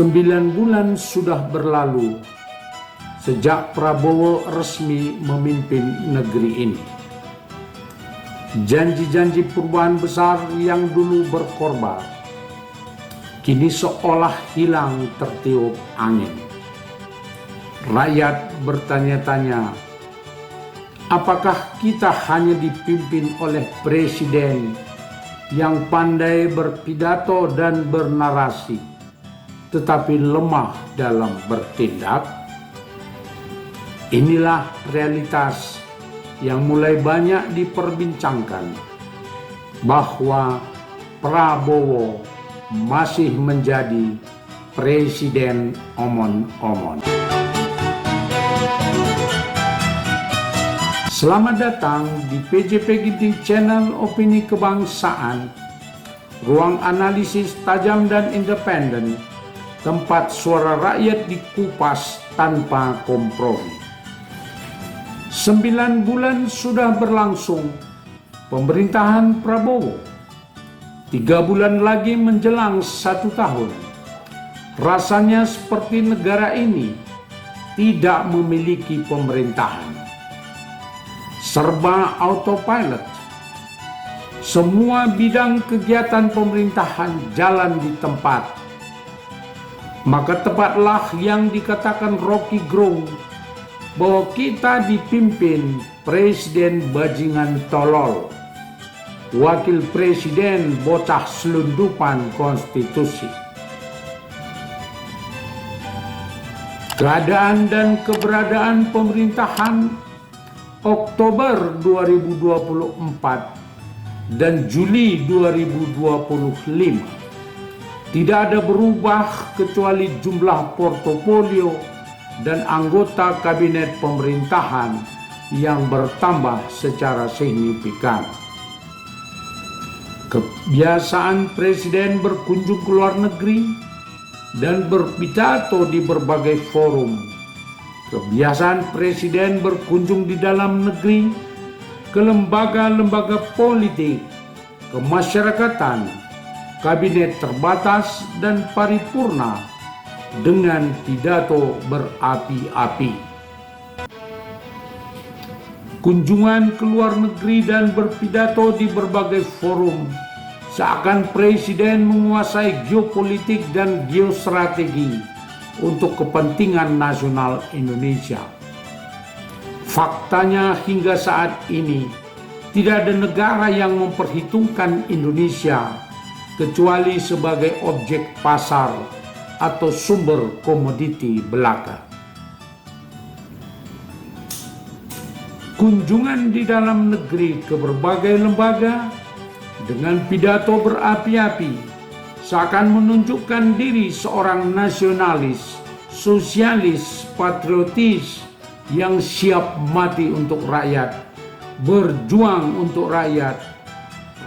9 bulan sudah berlalu sejak Prabowo resmi memimpin negeri ini. Janji-janji perubahan besar yang dulu berkorban kini seolah hilang tertiup angin. Rakyat bertanya-tanya, apakah kita hanya dipimpin oleh presiden yang pandai berpidato dan bernarasi, tetapi lemah dalam bertindak? Inilah realitas yang mulai banyak diperbincangkan, bahwa Prabowo masih menjadi presiden omon-omon. Selamat datang di PJP Ginting Channel Opini Kebangsaan, ruang analisis tajam dan independen, tempat suara rakyat dikupas tanpa kompromi. 9 bulan sudah berlangsung pemerintahan Prabowo. 3 bulan lagi menjelang 1 tahun. Rasanya seperti negara ini tidak memiliki pemerintahan. Serba autopilot. Semua bidang kegiatan pemerintahan jalan di tempat. Maka tepatlah yang dikatakan Rocky Gerung bahwa kita dipimpin presiden bajingan tolol, wakil presiden bocah selundupan konstitusi. Keadaan dan keberadaan pemerintahan Oktober 2024 dan Juli 2025 tidak ada berubah kecuali jumlah portofolio dan anggota kabinet pemerintahan yang bertambah secara signifikan. Kebiasaan presiden berkunjung ke luar negeri dan berpidato di berbagai forum. Kebiasaan presiden berkunjung di dalam negeri, ke lembaga-lembaga politik, kemasyarakatan, kabinet terbatas dan paripurna dengan pidato berapi-api. Kunjungan ke luar negeri dan berpidato di berbagai forum seakan presiden menguasai geopolitik dan geostrategi untuk kepentingan nasional Indonesia. Faktanya hingga saat ini tidak ada negara yang memperhitungkan Indonesia kecuali sebagai objek pasar atau sumber komoditi belaka. Kunjungan di dalam negeri ke berbagai lembaga dengan pidato berapi-api seakan menunjukkan diri seorang nasionalis, sosialis, patriotis yang siap mati untuk rakyat, berjuang untuk rakyat.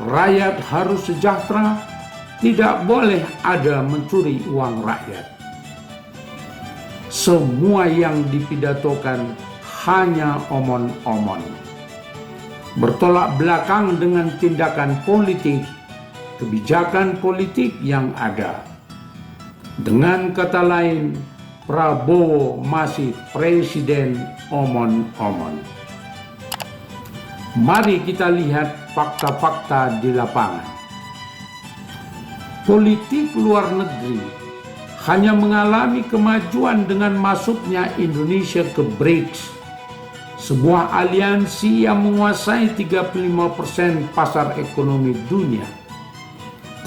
Rakyat harus sejahtera, tidak boleh ada mencuri uang rakyat. Semua yang dipidatokan hanya omon-omon, bertolak belakang dengan tindakan politik, kebijakan politik yang ada. Dengan kata lain, Prabowo masih presiden omon-omon. Mari kita lihat fakta-fakta di lapangan. Politik luar negeri hanya mengalami kemajuan dengan masuknya Indonesia ke BRICS, sebuah aliansi yang menguasai 35% pasar ekonomi dunia.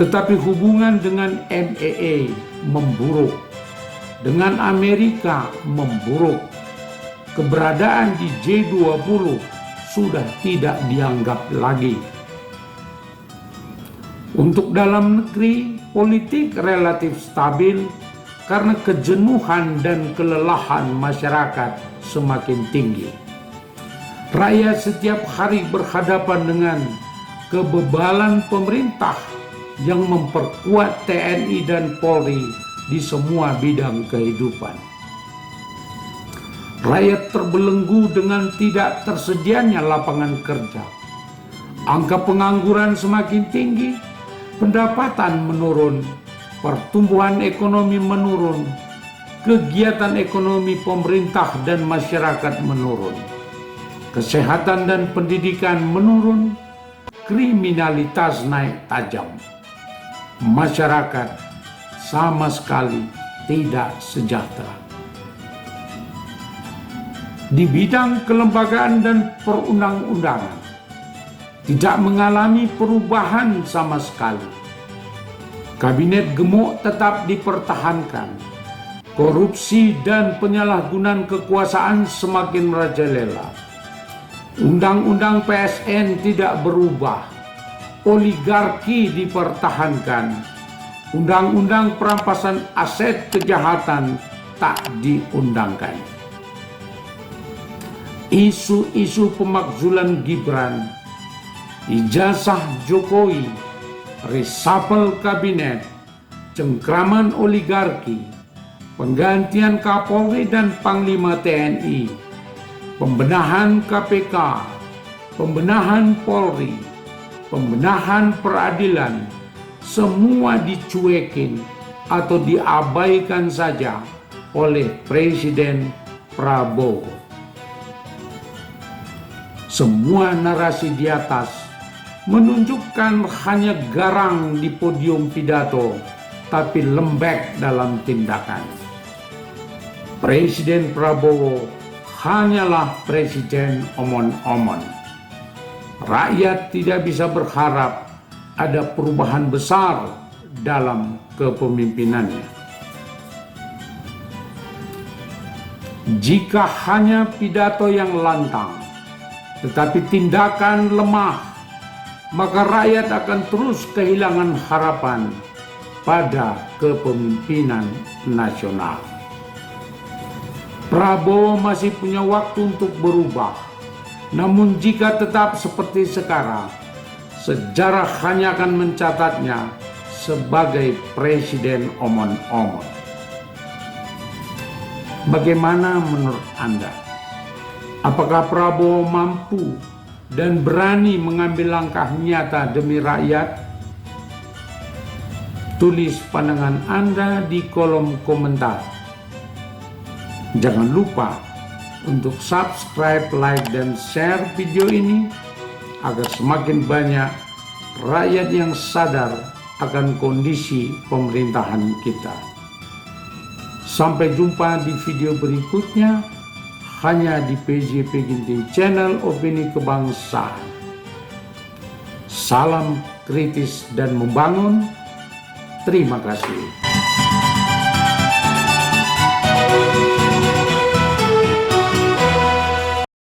Tetapi hubungan dengan MEA memburuk, dengan Amerika memburuk. Keberadaan di G20 sudah tidak dianggap lagi. Untuk dalam negeri, politik relatif stabil karena kejenuhan dan kelelahan masyarakat semakin tinggi. Rakyat setiap hari berhadapan dengan kebebalan pemerintah yang memperkuat TNI dan Polri di semua bidang kehidupan. Rakyat terbelenggu dengan tidak tersedianya lapangan kerja. Angka pengangguran semakin tinggi, pendapatan menurun, pertumbuhan ekonomi menurun, kegiatan ekonomi pemerintah dan masyarakat menurun, kesehatan dan pendidikan menurun, kriminalitas naik tajam. Masyarakat sama sekali tidak sejahtera. Di bidang kelembagaan dan perundang-undangan, tidak mengalami perubahan sama sekali. Kabinet gemuk tetap dipertahankan. Korupsi dan penyalahgunaan kekuasaan semakin merajalela. Undang-undang PSN tidak berubah. Oligarki dipertahankan. Undang-undang perampasan aset kejahatan tak diundangkan. Isu-isu pemakzulan Gibran, ijazah Jokowi, reshuffle kabinet, cengkraman oligarki, penggantian Kapolri dan Panglima TNI, pembenahan KPK, pembenahan Polri, pembenahan peradilan, semua dicuekin atau diabaikan saja oleh Presiden Prabowo. Semua narasi di atas menunjukkan hanya garang di podium pidato, tapi lembek dalam tindakan. Presiden Prabowo hanyalah presiden omon-omon. Rakyat tidak bisa berharap ada perubahan besar dalam kepemimpinannya. Jika hanya pidato yang lantang, tetapi tindakan lemah, maka rakyat akan terus kehilangan harapan pada kepemimpinan nasional. Prabowo masih punya waktu untuk berubah, namun jika tetap seperti sekarang, sejarah hanya akan mencatatnya sebagai presiden omon-omon. Bagaimana menurut Anda? Apakah Prabowo mampu dan berani mengambil langkah nyata demi rakyat? Tulis pandangan Anda di kolom komentar. Jangan lupa untuk subscribe, like, dan share video ini agar semakin banyak rakyat yang sadar akan kondisi pemerintahan kita. Sampai jumpa di video berikutnya hanya di PJP Ginting Channel Opini Kebangsaan. Salam kritis dan membangun. Terima kasih.